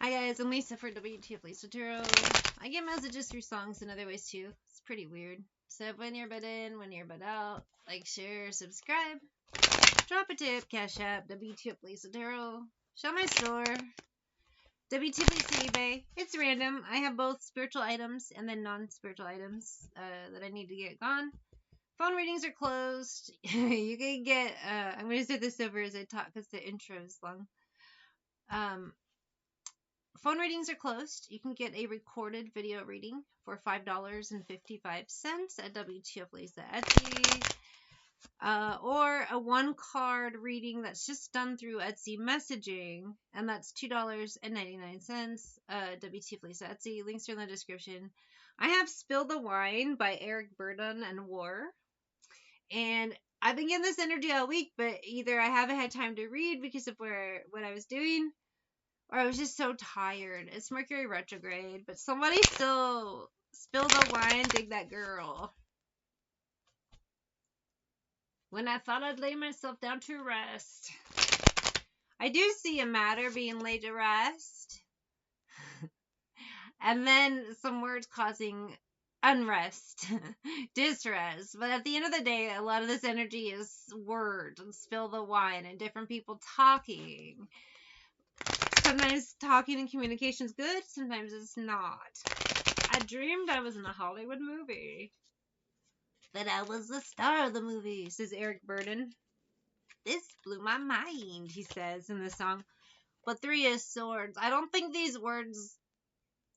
Hi guys, I'm Lisa for wtfLisa Tarot. I get messages through songs and other ways too. It's pretty weird. So one earbud in, one earbud out. Like, share, subscribe. Drop a tip, Cash App, wtfLisa Tarot. Show my store. wtfLisa eBay. It's random. I have both spiritual items and then non-spiritual items that I need to get gone. Phone readings are closed. You can get, I'm going to say this over as I talk because the intro is long. Phone readings are closed. You can get a recorded video reading for $5.55 at wtfLisa Etsy. Or a one-card reading that's just done through Etsy messaging, and that's $2.99. wtfLisa Etsy. Links are in the description. I have Spill the Wine by Eric Burdon and War. And I've been getting this energy all week, but either I haven't had time to read because of what I was doing, or I was just so tired. It's Mercury retrograde, but somebody still spill the wine, dig that girl. When I thought I'd lay myself down to rest. I do see a matter being laid to rest. And then some words causing unrest, distress. But at the end of the day, a lot of this energy is words and spill the wine and different people talking. Sometimes talking and communication is good, sometimes it's not. I dreamed I was in a Hollywood movie. That I was the star of the movie, says Eric Burdon. This blew my mind, he says in the song. But 3 of Swords. I don't think these words,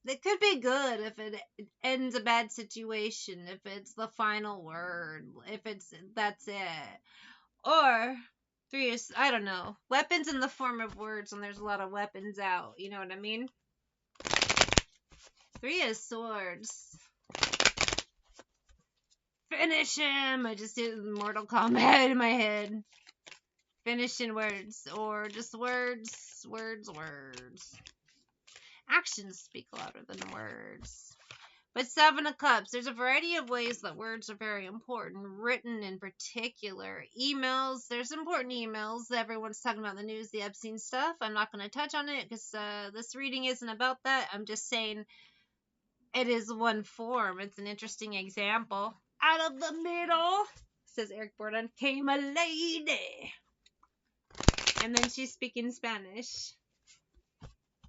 they could be good if it ends a bad situation, if it's the final word, if that's it. Or 3 is, I don't know, weapons in the form of words, and there's a lot of weapons out, you know what I mean? 3 of Swords. Finish him! I just did Mortal Kombat in my head. Finishing words, or just words. Actions speak louder than words. But 7 of Cups, there's a variety of ways that words are very important, written in particular. Emails, there's important emails. Everyone's talking about the news, the Epstein stuff. I'm not going to touch on it because this reading isn't about that. I'm just saying it is one form. It's an interesting example. Out of the middle, says Eric Burdon, came a lady. And then she's speaking Spanish.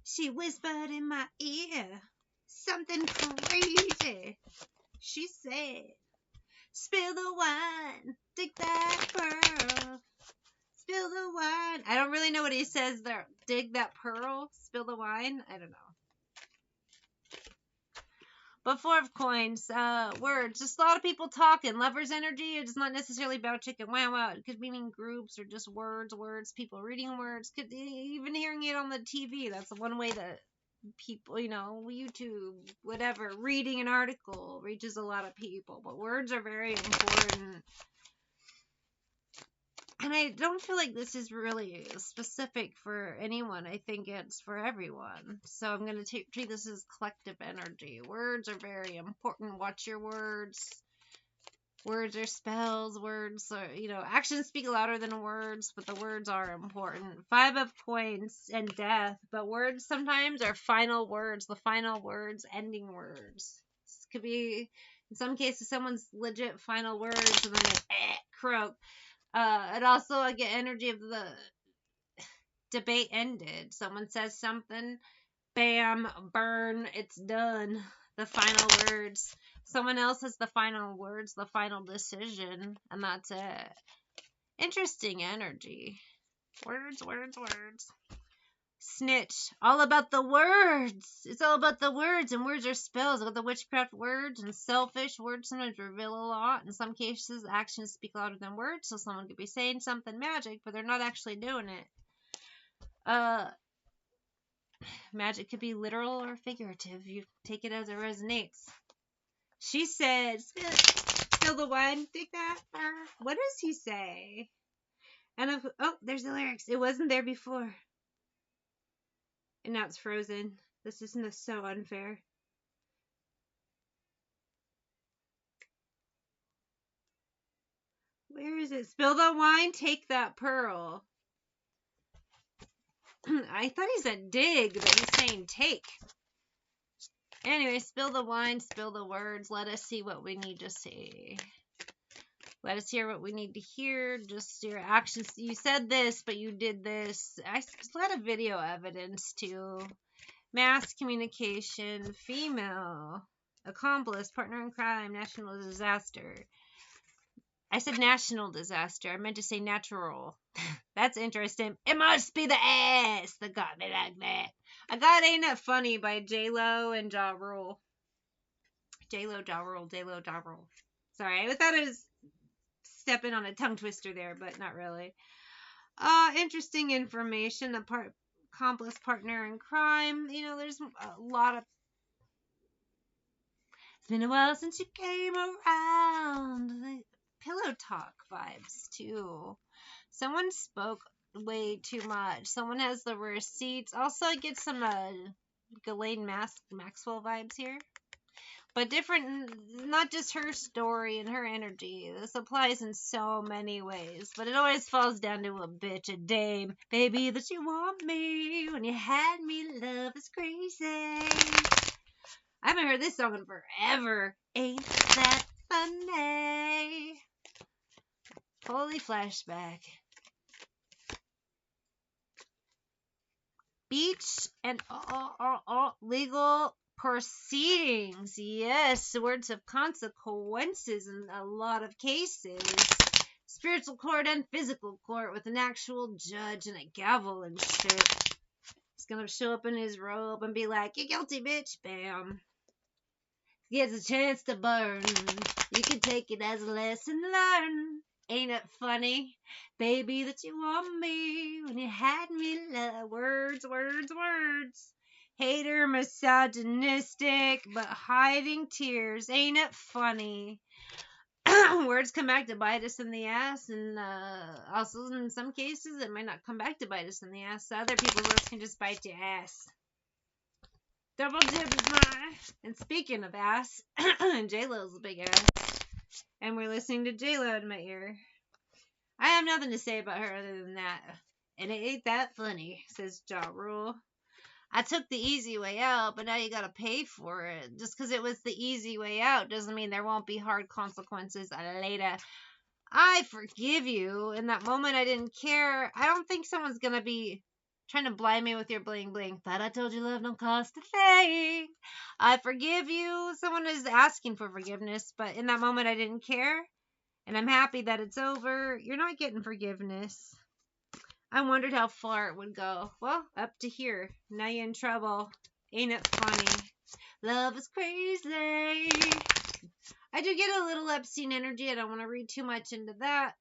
She whispered in my ear something crazy. She said, spill the wine, dig that pearl. Spill the wine. I don't really know what he says there. Dig that pearl, spill the wine. I don't know. But 4 of Coins, words. Just a lot of people talking. Lover's energy. It's not necessarily about chicken wow wow. It could mean groups or just words. People reading words. Could even hearing it on the TV. That's one way that people, YouTube, whatever, reading an article reaches a lot of people. But words are very important. And I don't feel like this is really specific for anyone. I think it's for everyone. So I'm going to treat this as collective energy. Words are very important. Watch your words. Words are spells. Words are, actions speak louder than words, but the words are important. 5 of Coins and Death. But words sometimes are final words. The final words, ending words. This could be, in some cases, someone's legit final words and then they croak. It also, I get energy of the debate ended. Someone says something, bam, burn, it's done. The final words. Someone else has the final words, the final decision, and that's it. Interesting energy. Words. Snitch. All about the words. It's all about the words, and words are spells. About the witchcraft words and selfish words sometimes reveal a lot. In some cases, actions speak louder than words, so someone could be saying something magic, but they're not actually doing it. Magic could be literal or figurative. You take it as it resonates. She said, spill the wine, take that. What does he say? And there's the lyrics. It wasn't there before. And now it's frozen. This isn't so unfair. Where is it? Spill the wine, take that pearl. I thought he said dig, but he's saying take. Anyway, spill the wine, spill the words. Let us see what we need to see. Let us hear what we need to hear. Just your actions. You said this, but you did this. I a lot of video evidence too. Mass communication, female, accomplice, partner in crime, national disaster. I said national disaster. I meant to say natural. That's interesting. It must be the ass that got me like that. I got Ain't That Funny by J-Lo and Ja Rule. J-Lo, Ja Rule, J-Lo, Ja Rule. Sorry, I thought I was stepping on a tongue twister there, but not really. Interesting information. Accomplice, partner in crime. You know, there's a lot of... It's been a while since you came around. Pillow talk vibes, too. Someone spoke way too much. Someone has the receipts. Also, I get some Ghislaine Maxwell vibes here. But different, not just her story and her energy. This applies in so many ways. But it always falls down to a bitch, a dame. Baby, that you want me when you had me. Love is crazy. I haven't heard this song in forever. Ain't that funny? Holy flashback. Beach and legal proceedings. Yes, words of consequences in a lot of cases. Spiritual court and physical court with an actual judge and a gavel and shit. He's gonna show up in his robe and be like, "You're guilty, bitch." Bam. He gets a chance to burn. You can take it as a lesson learned. Ain't it funny, baby, that you want me when you had me? Words, words, words. Hater, misogynistic, but hiding tears. Ain't it funny? Words come back to bite us in the ass, and also in some cases it might not come back to bite us in the ass. Other people's words can just bite your ass. Double dip is mine. And speaking of ass, J-Lo's a big ass. And we're listening to J-Lo in my ear. I have nothing to say about her other than that. And it ain't that funny, says Ja Rule. I took the easy way out, but now you gotta pay for it. Just because it was the easy way out doesn't mean there won't be hard consequences later. I forgive you. In that moment, I didn't care. I don't think someone's gonna be trying to blind me with your bling bling. Thought I told you love don't cost a thing. I forgive you. Someone is asking for forgiveness, but in that moment I didn't care. And I'm happy that it's over. You're not getting forgiveness. I wondered how far it would go. Well, up to here. Now you're in trouble. Ain't it funny? Love is crazy. I do get a little Epstein energy. I don't want to read too much into that,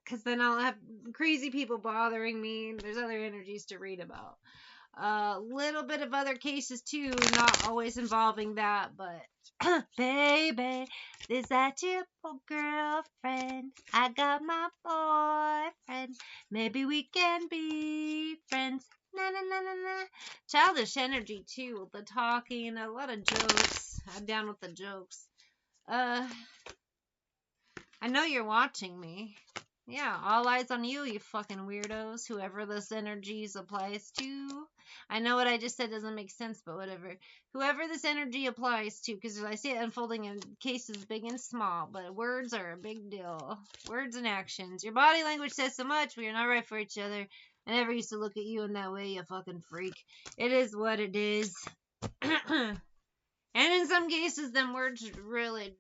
because then I'll have crazy people bothering me. There's other energies to read about. A little bit of other cases too, not always involving that, but baby, is that your girlfriend? I got my boyfriend. Maybe we can be friends. Na na na na na. Childish energy too, with the talking, a lot of jokes. I'm down with the jokes. I know you're watching me. Yeah, all eyes on you, you fucking weirdos. Whoever this energies applies to. I know what I just said doesn't make sense, but whatever. Whoever this energy applies to, because I see it unfolding in cases big and small, but words are a big deal. Words and actions. Your body language says so much. We are not right for each other. I never used to look at you in that way, you fucking freak. It is what it is. And in some cases, them words really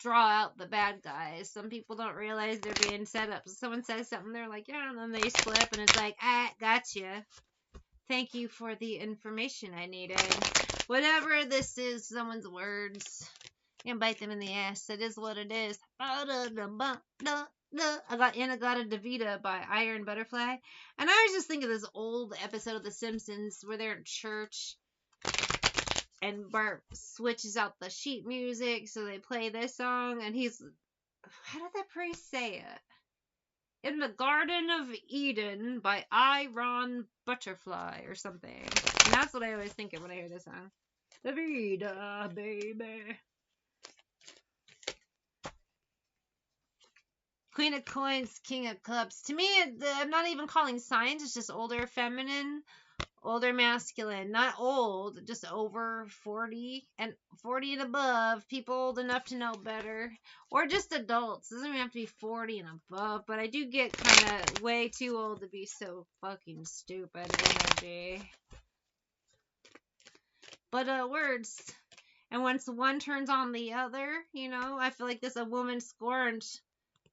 draw out the bad guys. Some people don't realize they're being set up. Someone says something, they're like, yeah, and then they slip, and it's like, gotcha. Thank you for the information I needed. Whatever this is, someone's words, you can bite them in the ass. It is what it is. I got Inagata-Devita by Iron Butterfly. And I was just thinking of this old episode of The Simpsons where they're in church and Bart switches out the sheet music, so they play this song, and he's... How did that priest say it? In the Garden of Eden by Iron Butterfly or something. And that's what I always think of when I hear this song. Davida, baby. Queen of Coins, King of Cups. To me, I'm not even calling signs. It's just older feminine, older masculine. Not old, just over 40 and 40 and above. People old enough to know better. Or just adults. It doesn't even have to be 40 and above. But I do get kind of way too old to be so fucking stupid energy. But words. And once one turns on the other, you know, I feel like this a woman scorned.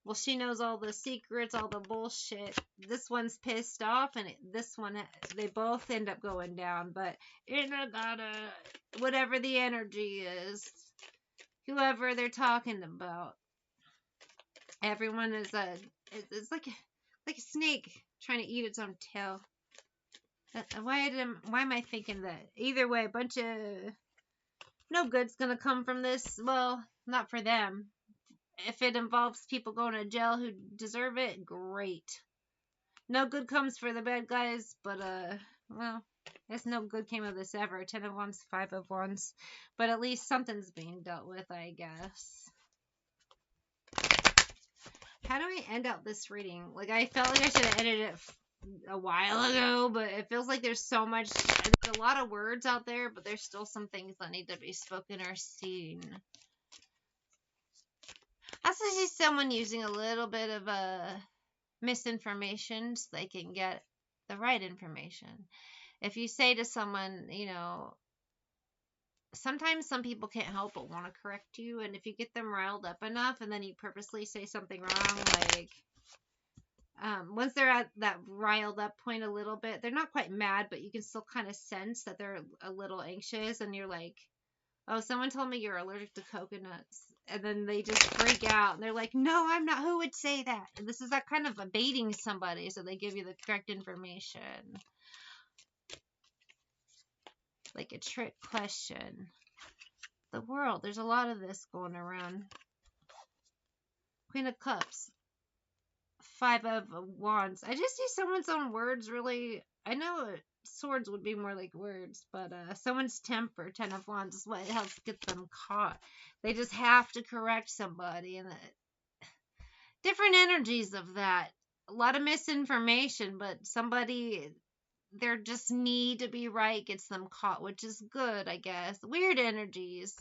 Well, she knows all the secrets, all the bullshit. This one's pissed off, and this one, they both end up going down. But it gotta, whatever the energy is, whoever they're talking about, everyone is it's like a snake trying to eat its own tail. Why am I thinking that? Either way, a bunch of no good's gonna come from this. Well, not for them. If it involves people going to jail who deserve it, great. No good comes for the bad guys, but well, there's no good came of this ever. 10 of Wands, 5 of Wands, but at least something's being dealt with, I guess. How do I end out this reading? Like, I felt like I should have edited it a while ago, but it feels like there's so much. There's a lot of words out there, but there's still some things that need to be spoken or seen. I also see someone using a little bit of misinformation so they can get the right information. If you say to someone, you know, sometimes some people can't help but want to correct you, and if you get them riled up enough and then you purposely say something wrong, like once they're at that riled up point a little bit, they're not quite mad, but you can still kind of sense that they're a little anxious, and you're like, oh, someone told me you're allergic to coconuts. And then they just freak out. And they're like, no, I'm not. Who would say that? And this is that kind of baiting somebody so they give you the correct information. Like a trick question. The world. There's a lot of this going around. Queen of Cups. 5 of Wands. I just see someone's own words really. I know swords would be more like words, but someone's temper, 10 of Wands, is what helps get them caught. They just have to correct somebody, and different energies of that. A lot of misinformation, but somebody, their just need to be right gets them caught, which is good, I guess. Weird energies.